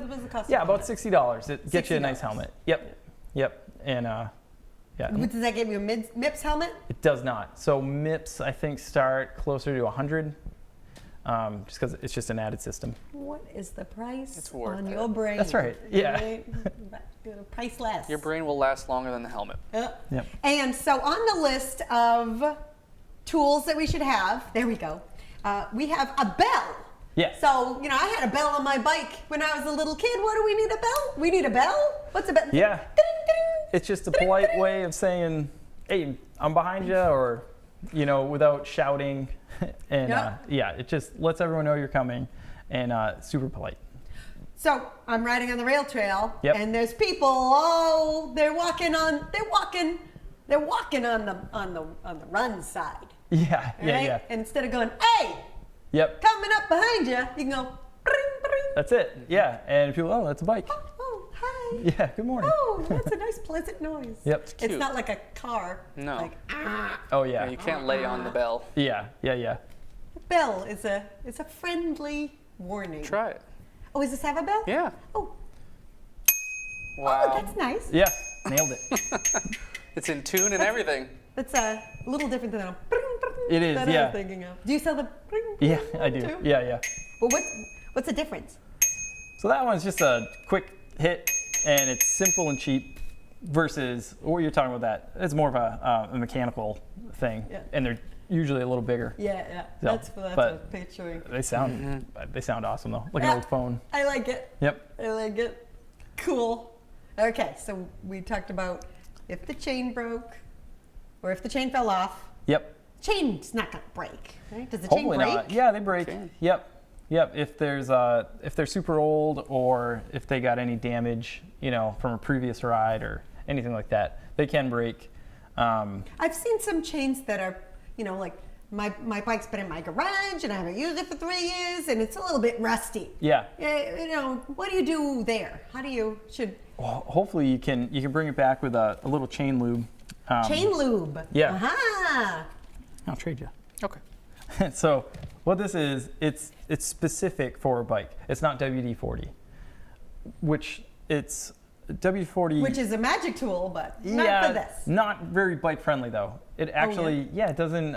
was the cost? Yeah, of about that? $60. It gets you a nice $60. helmet. Yep. Yep. And yeah. Does that give you a MIPS helmet? It does not. So MIPS, I think, start closer to 100, just because it's just an added system. What is the price It's worth on it. your brain? That's right, yeah. Right? Priceless. Your brain will last longer than the helmet. Yep. And so on the list of tools that we should have, there we go. We have a bell. Yeah. So, I had a bell on my bike when I was a little kid. What do we need a bell? We need a bell? What's a bell? Yeah. Ding, ding. It's just a polite way of saying, "Hey, I'm behind you," or without shouting. And Yep. yeah, it just lets everyone know you're coming, and super polite. So I'm riding on the rail trail, Yep. and there's people. Oh, they're walking on the run side. Yeah. Yeah. Right? Yeah. Instead of going, hey, Yep. coming up behind you, you can go, bring, bring. That's it. Yeah. And people, oh, that's a bike. Oh, hi. Yeah. Good morning. Oh, that's a nice, pleasant noise. Yep. It's cute. not like a car. No. Like, Oh Yeah, yeah. you can't lay on the bell. Yeah. Yeah. Yeah. bell is a friendly warning. Try it. Oh, does this have a bell? Yeah. Oh, Wow. oh, that's nice. Yeah. Nailed it. It's in tune and everything. That's a little different than a bring, bring It is, that I yeah. was thinking of. Do you sell the bring, bring Yeah, I one do. too? Yeah. Yeah. Well, what's the difference? So that one's just a quick hit, and it's simple and cheap. Versus what you're talking about, that it's more of a mechanical thing, Yeah. and they're usually a little bigger. Yeah. So, That's but- what I'm picturing. They sound awesome though, like an Yeah. old phone. I like it. Yep. I like it. Cool. Okay, so we talked about if the chain broke or if the chain fell off. Yep. Chain's not gonna break, right? Does the chain Hopefully break? not. Yeah, they break. Okay. Yep. Yep. If they're super old, or if they got any damage, from a previous ride or anything like that, they can break. I've seen some chains that are, like my bike's been in my garage and I haven't used it for 3 years and it's a little bit rusty. Yeah. What do you do there? How do you Well, hopefully you can bring it back with a little chain lube. chain lube? Yeah. Aha. I'll trade you. Okay. So what this is, it's specific for a bike. It's not WD-40, which it's WD-40. Which is a magic tool, but not for this. Not very bike friendly though. It actually, it doesn't.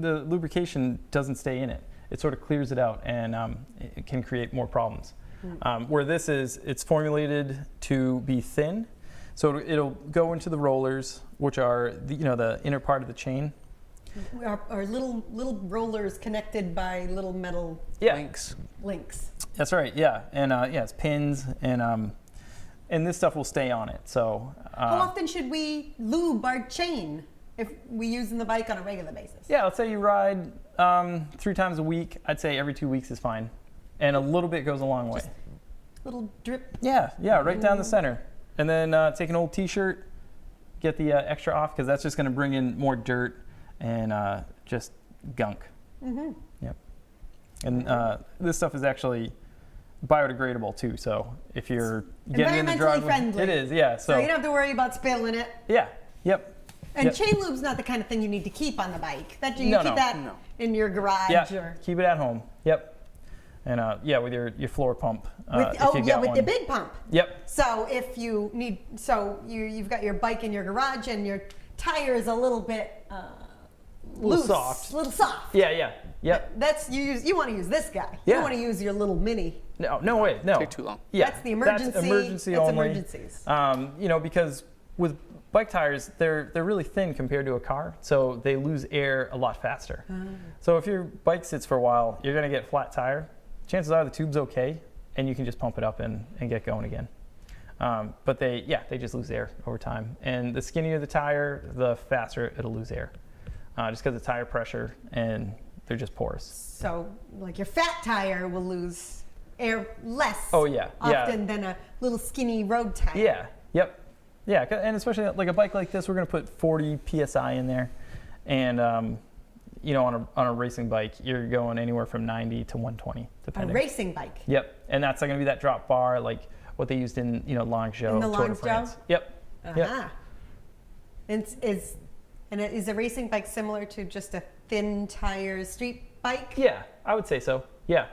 The lubrication doesn't stay in it. It sort of clears it out, and it can create more problems. Where this is, it's formulated to be thin, so it'll go into the rollers, which are the inner part of the chain. Our little rollers connected by little metal Yeah. links. That's right. Yeah, and it's pins, and this stuff will stay on it. So How often should we lube our chain if we using the bike on a regular basis? yeah, let's say you ride 3 times a week. I'd say every 2 weeks is fine, and a little bit goes a long way. Little drip. Yeah, right down the center, and then take an old T-shirt, get the extra off, because that's just going to bring in more dirt and just gunk. Mm-hmm. Yep. And this stuff is actually biodegradable too. So if you're getting in the Environmentally driveway, friendly. it is. Yeah. So you don't have to worry about spilling it. Yeah. Yep. And Yep. chain lube's not the kind of thing you need to keep on the bike. That you No, keep no, that no. in your garage Yeah. or Keep it at home. Yep. And with your floor pump. with if the big pump. Yep. So if you need, you've got your bike in your garage and your tire is a little bit loose, soft. a little soft. Yeah. Yep. That's you want to use this guy. Yeah. You want to use your little mini. No way. No. Take too long. Yeah. That's the emergency. That's emergency that's only. emergencies. Because with bike tires, they're really thin compared to a car, so they lose air a lot faster. So if your bike sits for a while, you're gonna get flat tire. Chances are the tube's okay, and you can just pump it up and get going again. But they just lose air over time. And the skinnier the tire, the faster it'll lose air, just because of tire pressure and they're just porous. So, like your fat tire will lose air less Oh, yeah. often than a little skinny road tire. Yeah. Yep. Yeah, and especially like a bike like this, we're going to put 40 psi in there, and you know, on a racing bike, you're going anywhere from 90 to 120, A depending. racing bike. Yep, and that's not going to be that drop bar like what they used in Longchamp, In the Tour de Longchamp? France. Yep. Yep. Uh-huh. And is a racing bike similar to just a thin tire street bike? Yeah, I would say so. Yeah,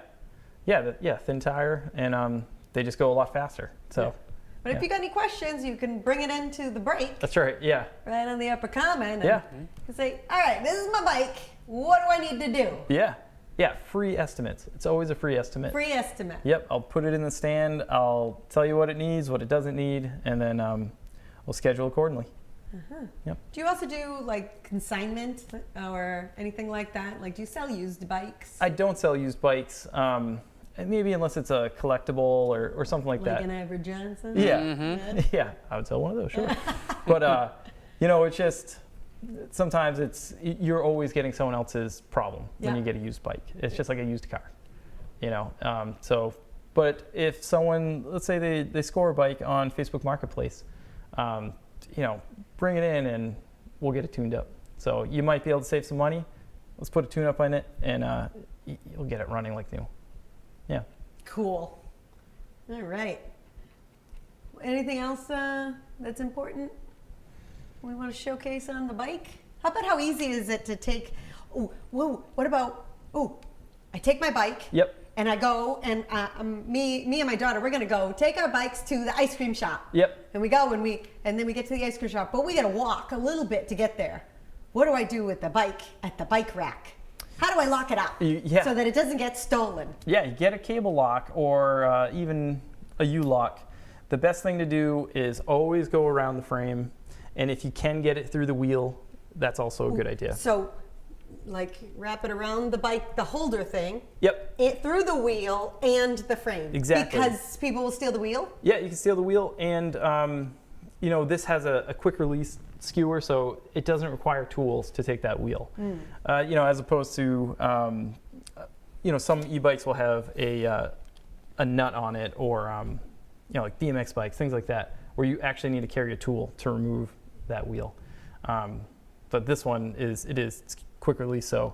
thin tire, and they just go a lot faster. So. But if you got any questions, you can bring it into the break. That's right. Yeah. Right on the upper comment. Yeah. And you can say, all right, this is my bike. What do I need to do? Yeah. Yeah. Free estimates. It's always a free estimate. Free estimate. Yep. I'll put it in the stand. I'll tell you what it needs, what it doesn't need, and then we'll schedule accordingly. Uh-huh. Yep. Do you also do like consignment or anything like that? Like, do you sell used bikes? I don't sell used bikes. Maybe unless it's a collectible or something like that. Like an Average Johnson? Yeah. Yeah. I would sell one of those, sure. But, it's just sometimes you're always getting someone else's problem when you get a used bike. It's just like a used car, but if someone, let's say they score a bike on Facebook Marketplace, bring it in and we'll get it tuned up. So you might be able to save some money. Let's put a tune up on it and you'll get it running like new. Yeah. Cool. All right. Anything else that's important we want to showcase on the bike? How about how easy is it to take, I take my bike. Yep. And I go and me and my daughter, we're going to go take our bikes to the ice cream shop. Yep. And we go and then we get to the ice cream shop, but we got to walk a little bit to get there. What do I do with the bike at the bike rack? How do I lock it up so that it doesn't get stolen? Yeah, you get a cable lock or even a U-lock. The best thing to do is always go around the frame, and if you can get it through the wheel, that's also a good idea. So, like, wrap it around the bike, the holder thing. Yep. It through the wheel and the frame. Exactly. Because people will steal the wheel? Yeah, you can steal the wheel, and this has a quick release skewer, so it doesn't require tools to take that wheel. As opposed to, some e-bikes will have a nut on it, or like BMX bikes, things like that, where you actually need to carry a tool to remove that wheel. But this one is quick release, so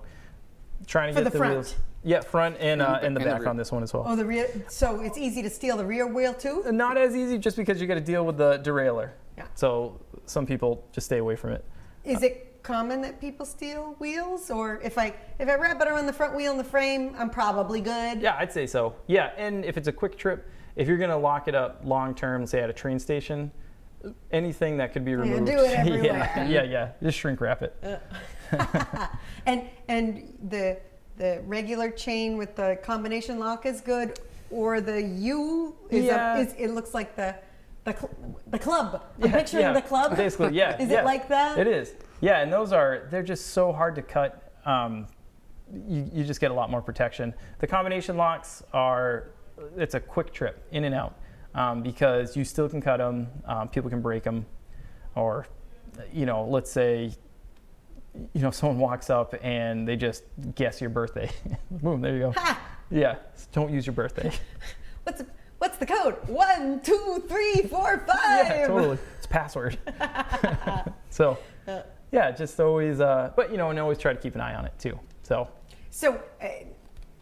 trying to get the wheels. Yeah, front and the back on this one as well. Oh, the rear. So it's easy to steal the rear wheel too? Not as easy, just because you got to deal with the derailleur. Yeah. So some people just stay away from it. Is it common that people steal wheels, or if I wrap it around the front wheel and the frame, I'm probably good? Yeah, I'd say so. Yeah, and if it's a quick trip, if you're gonna lock it up long term, say at a train station, anything that could be removed. Do it everywhere. yeah. Just shrink wrap it. And the regular chain with the combination lock is good, or the U is it looks like the club. I'm picturing the club. Basically, yeah. Is it like that? It is. Yeah, and they're just so hard to cut. You just get a lot more protection. The combination locks it's a quick trip in and out, because you still can cut them. People can break them, or let's say someone walks up and they just guess your birthday. Boom, there you go. Ha! Yeah, don't use your birthday. What's the code? 1, 2, 3, 4, 5. Yeah, totally. It's password. So, yeah, just always, and always try to keep an eye on it too. So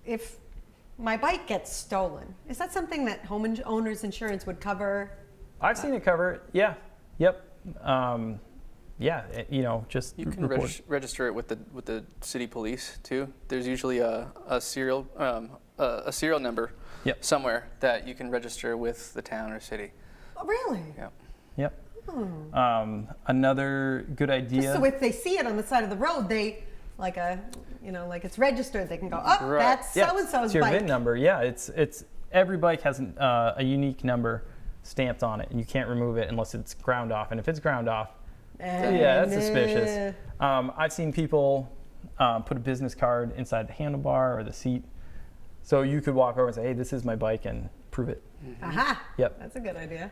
if my bike gets stolen, is that something that owner's insurance would cover? I've seen it cover. Yeah. Yep. Just you can register it with the city police too. There's usually a serial number somewhere that you can register with the town or city. Oh, really? Yep. Another good idea. Just so if they see it on the side of the road, they like it's registered. They can go, oh, that's so and so's it's your bike. VIN number. Yeah, it's every bike has a unique number stamped on it, and you can't remove it unless it's ground off. And if it's ground off, that's suspicious. I've seen people put a business card inside the handlebar or the seat, so you could walk over and say, "Hey, this is my bike," and prove it. Aha. Yep. That's a good idea.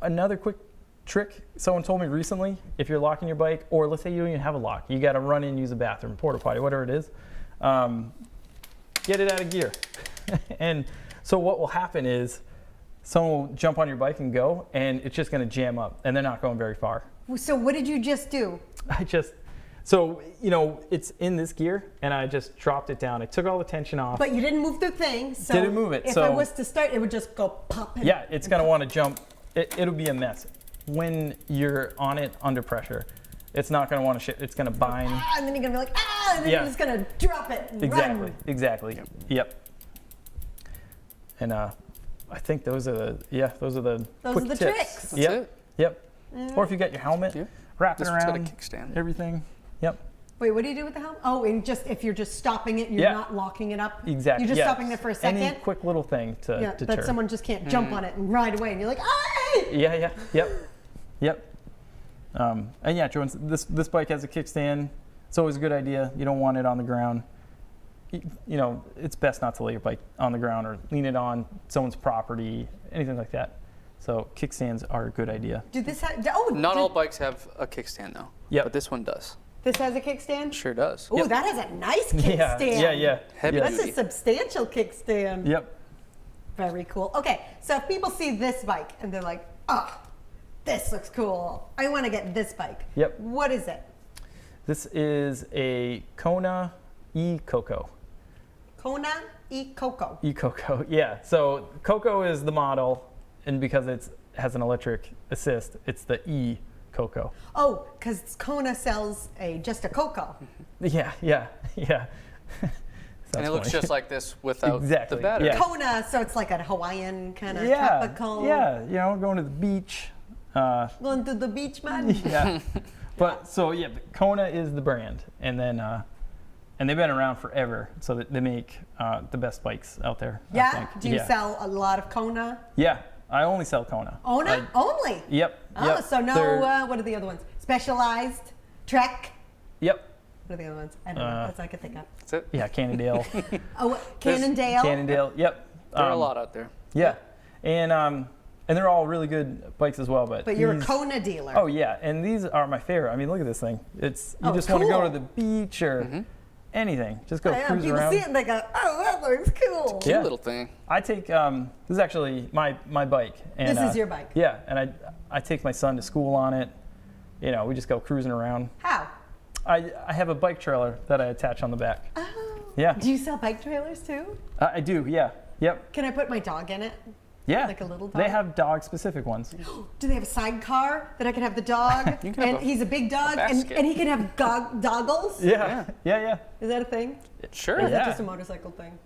Another quick trick someone told me recently: if you're locking your bike, or let's say you don't even have a lock, you got to run in, use a bathroom, porta potty, whatever it is. get it out of gear. And so what will happen is someone will jump on your bike and go, and it's just going to jam up, and they're not going very far. So what did you just do? So, it's in this gear, and I just dropped it down. I took all the tension off. But you didn't move the thing. So didn't move it. If I was to start, it would just go pop. Yeah, it's going to want to jump. It'll be a mess. When you're on it under pressure, it's not going to want to shift. It's going to bind. And then you're going to be like, and then you're just going to drop it and run. Exactly. Yep. And I think those are the quick tips. Tricks. That's it. Yep. Or if you got your helmet, wrap it This one's got a around, kickstand. everything. Yep. Wait, what do you do with the helmet? Oh, and just if you're just stopping it and you're not locking it up. Exactly. You're just stopping it for a second. Any quick little thing to deter. That someone just can't jump on it and ride away, and you're like, "Ay!" Yep. And yeah, Jordan, this bike has a kickstand. It's always a good idea. You don't want it on the ground. It's best not to lay your bike on the ground or lean it on someone's property, anything like that. So kickstands are a good idea. Not all bikes have a kickstand though. Yeah. But this one does. This has a kickstand? Sure does. Oh, that has a nice kickstand. Yeah. Heavy That's duty. a substantial kickstand. Yep. Very cool. Okay, so if people see this bike and they're like, oh, this looks cool. I want to get this bike. Yep. What is it? This is a Kona e-Coco. Kona e-Coco. E-Coco, yeah. So Coco is the model, and because it has an electric assist, it's the e-Coco. Oh, because Kona sells just a Coco. Yeah. And it looks just like this without Exactly, the battery. yeah. Kona, so it's like a Hawaiian kind of tropical. Yeah, going to the beach. Going to the beach, man. Yeah. But Kona is the brand, and then and they've been around forever, so that they make the best bikes out there. I Yeah? think. Do you sell a lot of Kona? Yeah, I only sell Kona. Only? Yep. Oh, so no, what are the other ones? Specialized? Trek? Yep. What are the other ones? I don't know. That's all I could think of. That's it. Yeah, Cannondale. Oh, Cannondale? Cannondale, yep. There are a lot out there. Yeah, and they're all really good bikes as well. But you're a Kona dealer. Oh yeah, and these are my favorite. I mean, look at this thing. You just want to go to the beach or anything. Just go cruise people around. see it and they go, oh, that looks cool. Cute little thing. I take this is actually my bike. And, This is your bike? Yeah, and I take my son to school on it. We just go cruising around. How? I have a bike trailer that I attach on the back. Oh. Yeah. Do you sell bike trailers too? I do. Yeah. Yep. Can I put my dog in it? Yeah. Like a little dog? They have dog-specific ones. Do they have a sidecar that I can have the dog? He's a big dog, and he can have doggles? Yeah. Is that a thing? Sure. Or is that Yeah. just a motorcycle thing?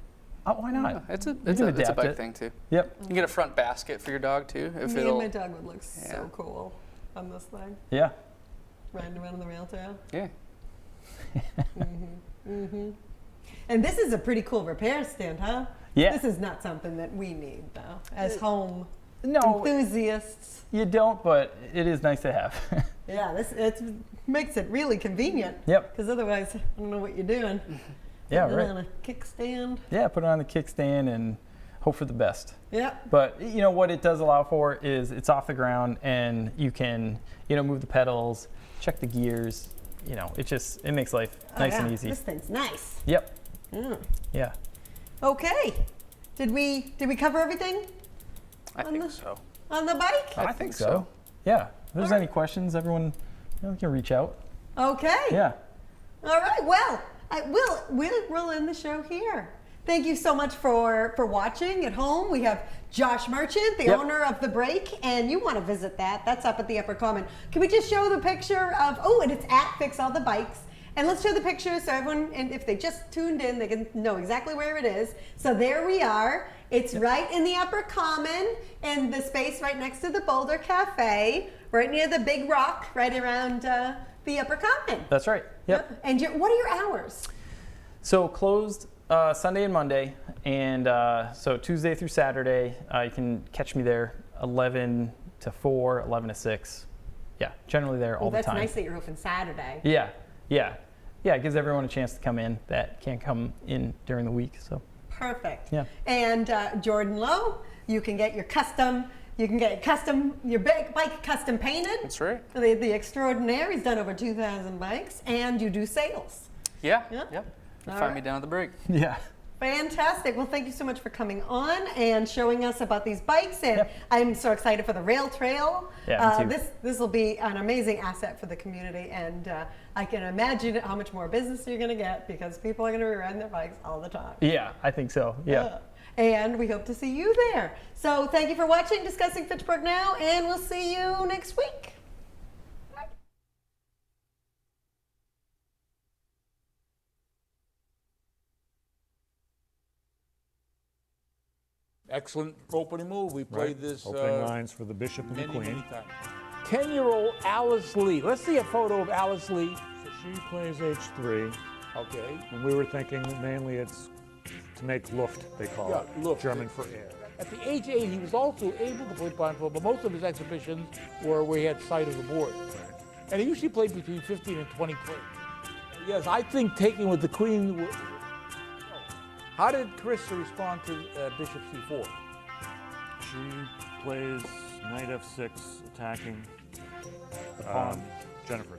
Oh, why not? It's a adapt bike it. thing too. Yep. You can get a front basket for your dog too. If Me it'll. and my dog would look so cool on this thing, Yeah. riding around on the rail trail. Yeah. And this is a pretty cool repair stand, huh? Yeah. This is not something that we need, though, as home No, enthusiasts. you don't, but it is nice to have. Yeah, it makes it really convenient. Yep. Because otherwise, I don't know what you're doing. Yeah, Putting it right. on a kickstand. Yeah, put it on the kickstand and hope for the best. Yeah. But what it does allow for is it's off the ground and you can, move the pedals, check the gears. It makes life nice and easy. This thing's nice. Yep. Mm. Yeah. Okay. Did we cover everything I think so. on the bike? I think so. Yeah. If there's any questions, everyone can reach out. Okay. Yeah. All right. Well, we'll end the show here. Thank you so much for watching at home. We have Josh Merchant, the owner of The Break, and you want to visit that. That's up at the Upper Common. Can we just show the picture of, and it's at Fix All the Bikes. And let's show the picture so everyone, and if they just tuned in, they can know exactly where it is. So there we are. It's right in the Upper Common, in the space right next to the Boulder Cafe, right near the big rock, right around the Upper Common. That's right. Yep. And what are your hours? So closed Sunday and Monday, and so Tuesday through Saturday, you can catch me there 11 to 4, 11 to 6. Yeah, generally there all the time. That's nice that you're open Saturday. Yeah, it gives everyone a chance to come in that can't come in during the week. So Perfect. Yeah. And Jordan Lowe, you can get your bike custom painted. That's right. The Extraordinaire, he's done over 2,000 bikes, and you do sales. Yeah. Yeah. Yep. Find me down at the break. Yeah. Fantastic. Well, thank you so much for coming on and showing us about these bikes. And I'm so excited for the rail trail. Yeah, me too. This will be an amazing asset for the community. And I can imagine how much more business you're going to get because people are going to be riding their bikes all the time. Yeah, I think so. Yeah. And we hope to see you there. So thank you for watching Discussing Fitchburg Now, and we'll see you next week. Excellent opening move. We played this Opening lines for the Bishop and the many, Queen. many times. 10-year-old Alice Lee. Let's see a photo of Alice Lee. So she plays H3, Okay. and we were thinking that mainly it's to make Luft, they call Yeah, it, Luft. German for air. At the age 8, he was also able to play blindfold, but most of his exhibitions were where he had sight of the board. And he usually played between 15 and 20 plays. Yes, I think taking with the Queen. How did Carissa respond to Bishop C4? She plays Knight F6, attacking the pawn, Jennifer.